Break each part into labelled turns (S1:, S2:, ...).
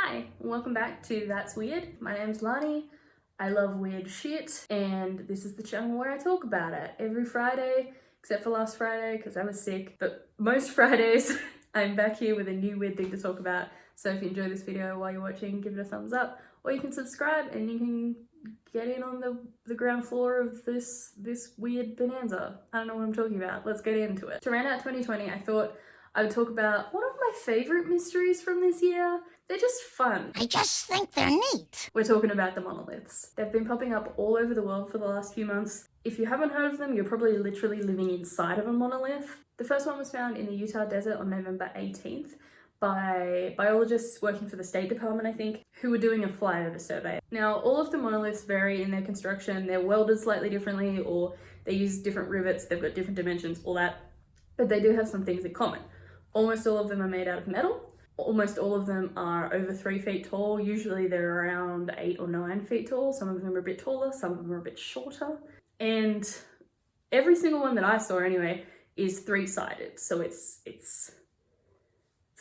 S1: Hi, welcome back to That's Weird. My name's Lani. I love weird shit, and this is the channel where I talk about it every Friday, except for last Friday because I was sick. But most Fridays, I'm back here with a new weird thing to talk about. So if you enjoy this video while you're watching, give it a thumbs up, or you can subscribe and you can get in on the ground floor of this weird bonanza. I don't know what I'm talking about. Let's get into it. To round out 2020, I thought I would talk about one of my favorite mysteries from this year. They're just fun.
S2: I just think they're neat.
S1: We're talking about the monoliths. They've been popping up all over the world for the last few months. If you haven't heard of them, you're probably literally living inside of a monolith. The first one was found in the Utah desert on November 18th by biologists working for the State Department, I think, who were doing a flyover survey. Now, all of the monoliths vary in their construction. They're welded slightly differently, or they use different rivets, they've got different dimensions, all that. But they do have some things in common. Almost all of them are made out of metal. Almost all of them are over 3 feet tall. Usually they're around 8 or 9 feet tall. Some of them are a bit taller, some of them are a bit shorter. And every single one that I saw anyway is 3-sided. So it's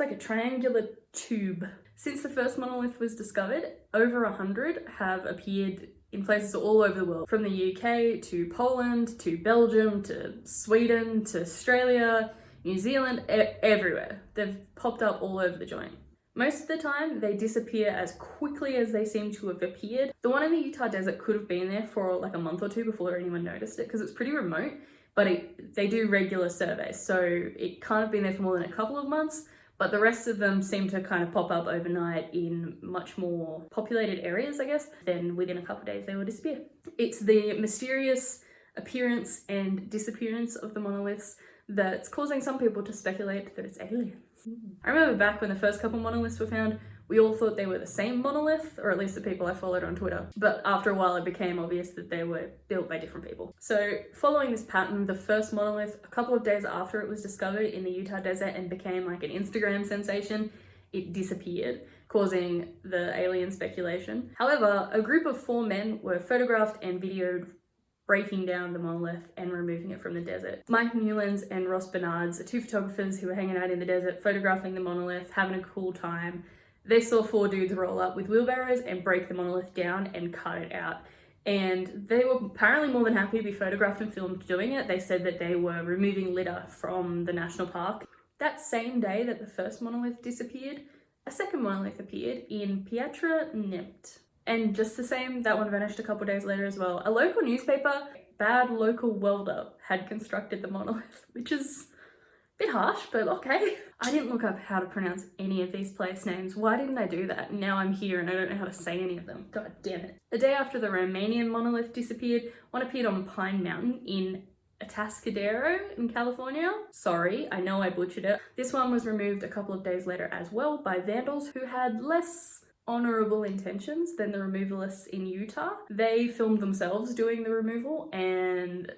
S1: like a triangular tube. Since the first monolith was discovered, over 100 have appeared in places all over the world. From the UK to Poland to Belgium to Sweden to Australia, New Zealand, everywhere. They've popped up all over the joint. Most of the time, they disappear as quickly as they seem to have appeared. The one in the Utah desert could have been there for like a month or two before anyone noticed it because it's pretty remote, but they do regular surveys. So it can't have been there for more than a couple of months, but the rest of them seem to kind of pop up overnight in much more populated areas, I guess. Then within a couple of days, they will disappear. It's the mysterious appearance and disappearance of the monoliths that's causing some people to speculate that it's aliens. I remember back when the first couple monoliths were found, we all thought they were the same monolith, or at least the people I followed on Twitter. But after a while, it became obvious that they were built by different people. So following this pattern, the first monolith, a couple of days after it was discovered in the Utah desert and became like an Instagram sensation, it disappeared, causing the alien speculation. However, a group of 4 men were photographed and videoed breaking down the monolith and removing it from the desert. Mike Newlands and Ross Bernards are 2 photographers who were hanging out in the desert, photographing the monolith, having a cool time. They saw 4 dudes roll up with wheelbarrows and break the monolith down and cut it out. And they were apparently more than happy to be photographed and filmed doing it. They said that they were removing litter from the national park. That same day that the first monolith disappeared, a second monolith appeared in Pietra Neamț. And just the same, that one vanished a couple days later as well. A local newspaper, bad local welder, had constructed the monolith, which is a bit harsh, but okay. I didn't look up how to pronounce any of these place names. Why didn't I do that? Now I'm here and I don't know how to say any of them. God damn it. The day after the Romanian monolith disappeared, one appeared on Pine Mountain in Atascadero in California. Sorry, I know I butchered it. This one was removed a couple of days later as well by vandals who had less honorable intentions than the removalists in Utah. They filmed themselves doing the removal and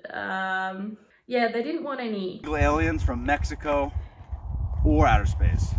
S1: yeah, they didn't want any
S3: aliens from Mexico or outer space.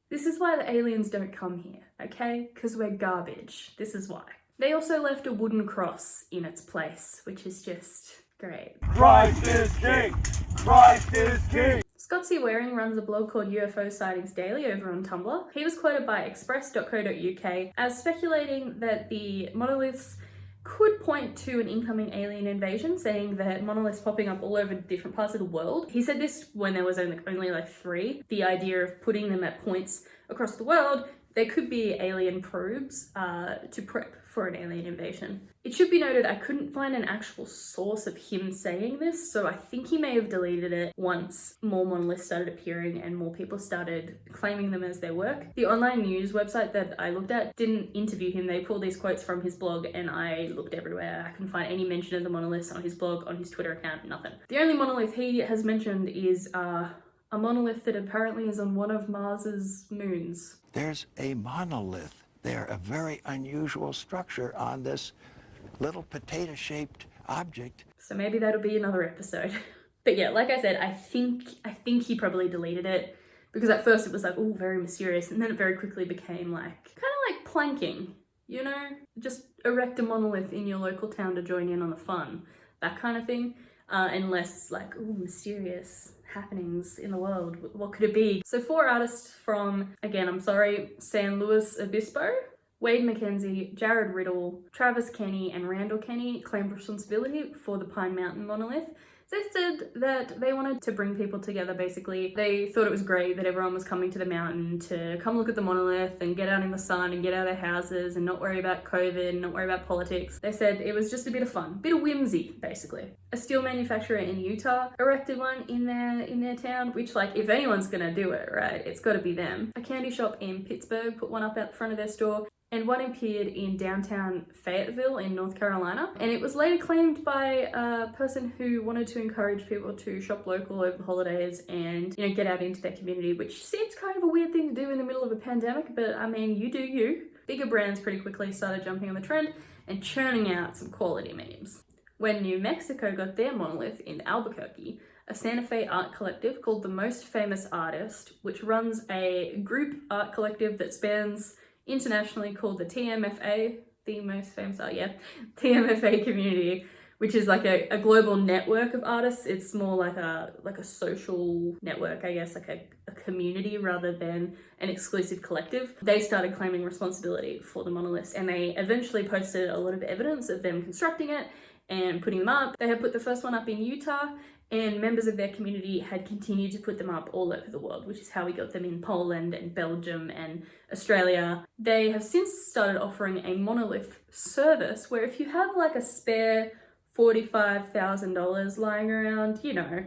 S1: This is why the aliens don't come here, okay? Because we're garbage. This is why. They also left a wooden cross in its place, which is just great.
S3: Christ is king! Christ is king!
S1: Scott C. Waring runs a blog called UFO Sightings Daily over on Tumblr. He was quoted by express.co.uk as speculating that the monoliths could point to an incoming alien invasion, saying that monoliths popping up all over different parts of the world. He said this when there was only like 3. The idea of putting them at points across the world, there could be alien probes to prep for an alien invasion. It should be noted I couldn't find an actual source of him saying this, so I think he may have deleted it once more monoliths started appearing and more people started claiming them as their work. The online news website that I looked at didn't interview him. They pulled these quotes from his blog and I looked everywhere. I couldn't find any mention of the monoliths on his blog, on his Twitter account, nothing. The only monolith he has mentioned is a monolith that apparently is on one of Mars's moons.
S2: There's a monolith there, a very unusual structure on this little potato-shaped object.
S1: So maybe that'll be another episode. But yeah, like I said, I think he probably deleted it because at first it was like, oh, very mysterious. And then it very quickly became like, kind of like planking, you know? Just erect a monolith in your local town to join in on the fun, that kind of thing. and less like, ooh, mysterious happenings in the world. What could it be? So 4 artists from, again, I'm sorry, San Luis Obispo, Wade McKenzie, Jared Riddle, Travis Kenny, and Randall Kenny claimed responsibility for the Pine Mountain monolith. They said that they wanted to bring people together, basically. They thought it was great that everyone was coming to the mountain to come look at the monolith and get out in the sun and get out of their houses and not worry about COVID and not worry about politics. They said it was just a bit of fun, bit of whimsy, basically. A steel manufacturer in Utah erected one in their town, which, like, if anyone's gonna do it, right, it's gotta be them. A candy shop in Pittsburgh put one up out the front of their store, and one appeared in downtown Fayetteville in North Carolina. And it was later claimed by a person who wanted to encourage people to shop local over the holidays and, you know, get out into their community, which seems kind of a weird thing to do in the middle of a pandemic, but I mean, you do you. Bigger brands pretty quickly started jumping on the trend and churning out some quality memes. When New Mexico got their monolith in Albuquerque, a Santa Fe art collective called The Most Famous Artist, which runs a group art collective that spans internationally called the TMFA, the Most Famous Art, TMFA community, which is like a global network of artists. It's more like a social network, I guess, like a community rather than an exclusive collective. They started claiming responsibility for the monoliths, and they eventually posted a lot of evidence of them constructing it and putting them up. They had put the first one up in Utah, and members of their community had continued to put them up all over the world, which is how we got them in Poland and Belgium and Australia. They have since started offering a monolith service where if you have like a spare $45,000 lying around, you know,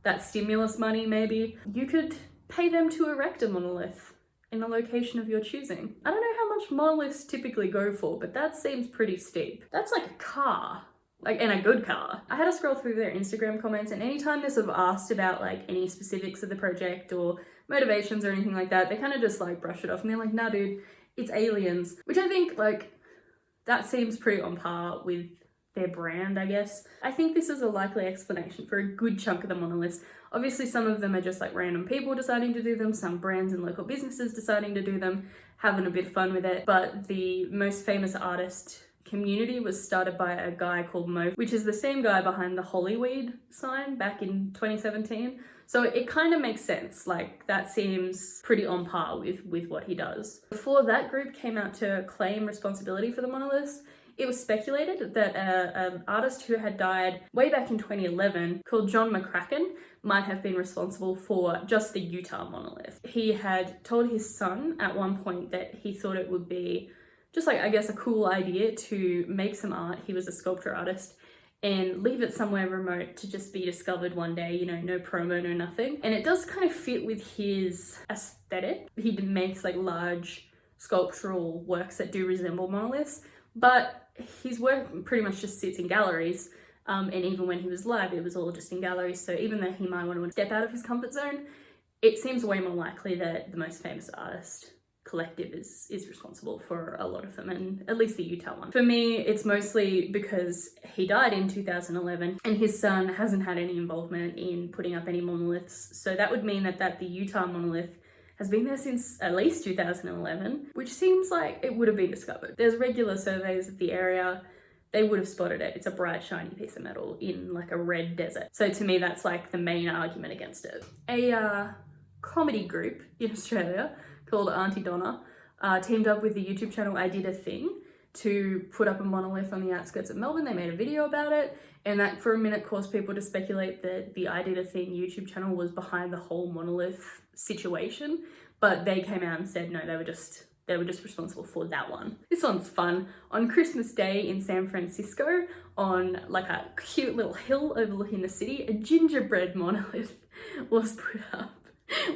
S1: that stimulus money maybe, you could pay them to erect a monolith in a location of your choosing. I don't know how much monoliths typically go for, but that seems pretty steep. That's like a car. Like, and a good car. I had to scroll through their Instagram comments, and anytime they're sort of asked about like any specifics of the project or motivations or anything like that, they kind of just like brush it off and they're like, nah dude, it's aliens. Which I think like that seems pretty on par with their brand, I guess. I think this is a likely explanation for a good chunk of the monoliths. Obviously some of them are just like random people deciding to do them, some brands and local businesses deciding to do them, having a bit of fun with it, but the Most Famous Artist community was started by a guy called Mo, which is the same guy behind the Hollyweed sign back in 2017. So it kind of makes sense, like that seems pretty on par with what he does. Before that group came out to claim responsibility for the monoliths, it was speculated that an artist who had died way back in 2011 called John McCracken might have been responsible for just the Utah monolith. He had told his son at one point that he thought it would be just like, I guess, a cool idea to make some art. He was a sculpture artist, and leave it somewhere remote to just be discovered one day, you know, no promo, no nothing. And it does kind of fit with his aesthetic. He makes like large sculptural works that do resemble monoliths, but his work pretty much just sits in galleries. And even when he was live, it was all just in galleries. So even though he might want to step out of his comfort zone, it seems way more likely that the Most Famous Artist collective is responsible for a lot of them, and at least the Utah one. For me, it's mostly because he died in 2011 and his son hasn't had any involvement in putting up any monoliths. So that would mean that the Utah monolith has been there since at least 2011, which seems like it would have been discovered. There's regular surveys of the area. They would have spotted it. It's a bright, shiny piece of metal in like a red desert. So to me, that's like the main argument against it. A comedy group in Australia called Auntie Donna teamed up with the YouTube channel I Did a Thing to put up a monolith on the outskirts of Melbourne. They made a video about it, and that for a minute caused people to speculate that the I Did a Thing YouTube channel was behind the whole monolith situation, but they came out and said no, they were just responsible for that one. This one's fun. On Christmas Day in San Francisco, on like a cute little hill overlooking the city, a gingerbread monolith was put up,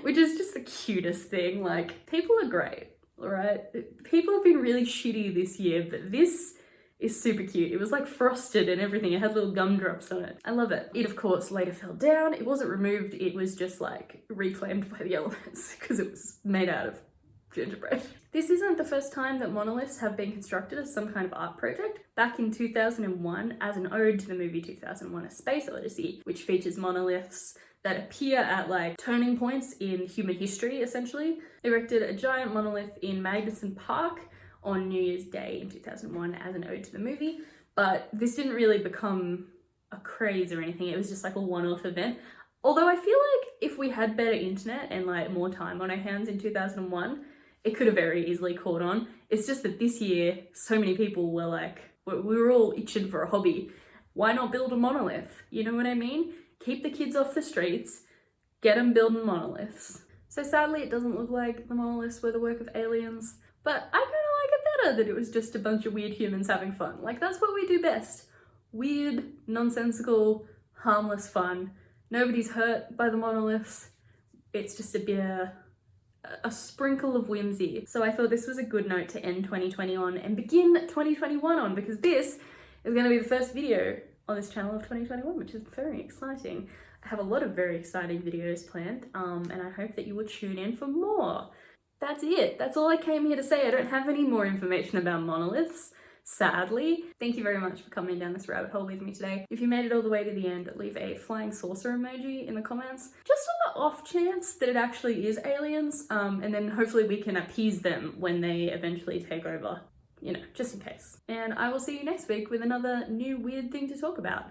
S1: which is just the cutest thing. Like, people are great, all right? People have been really shitty this year, but this is super cute. It was like frosted and everything. It had little gumdrops on it. I love it. It, of course, later fell down. It wasn't removed. It was just like reclaimed by the elements because it was made out of gingerbread. This isn't the first time that monoliths have been constructed as some kind of art project. Back in 2001, as an ode to the movie 2001: A Space Odyssey, which features monoliths that appear at like turning points in human history, essentially, erected a giant monolith in Magnuson Park on New Year's Day in 2001 as an ode to the movie. But this didn't really become a craze or anything. It was just like a one-off event. Although I feel like if we had better internet and like more time on our hands in 2001, it could have very easily caught on. It's just that this year, so many people were like, we were all itching for a hobby. Why not build a monolith? You know what I mean? Keep the kids off the streets, get them building monoliths. So sadly, it doesn't look like the monoliths were the work of aliens, but I kind of like it better that it was just a bunch of weird humans having fun. Like, that's what we do best. Weird, nonsensical, harmless fun. Nobody's hurt by the monoliths. It's just a sprinkle of whimsy. So I thought this was a good note to end 2020 on and begin 2021 on, because this is going to be the first video on this channel of 2021, which is very exciting. I have a lot of very exciting videos planned, and I hope that you will tune in for more. That's it. That's all I came here to say. I don't have any more information about monoliths, sadly. Thank you very much for coming down this rabbit hole with me today. If you made it all the way to the end, leave a flying saucer emoji in the comments, just on the off chance that it actually is aliens, and then hopefully we can appease them when they eventually take over. You know, just in case. And I will see you next week with another new weird thing to talk about.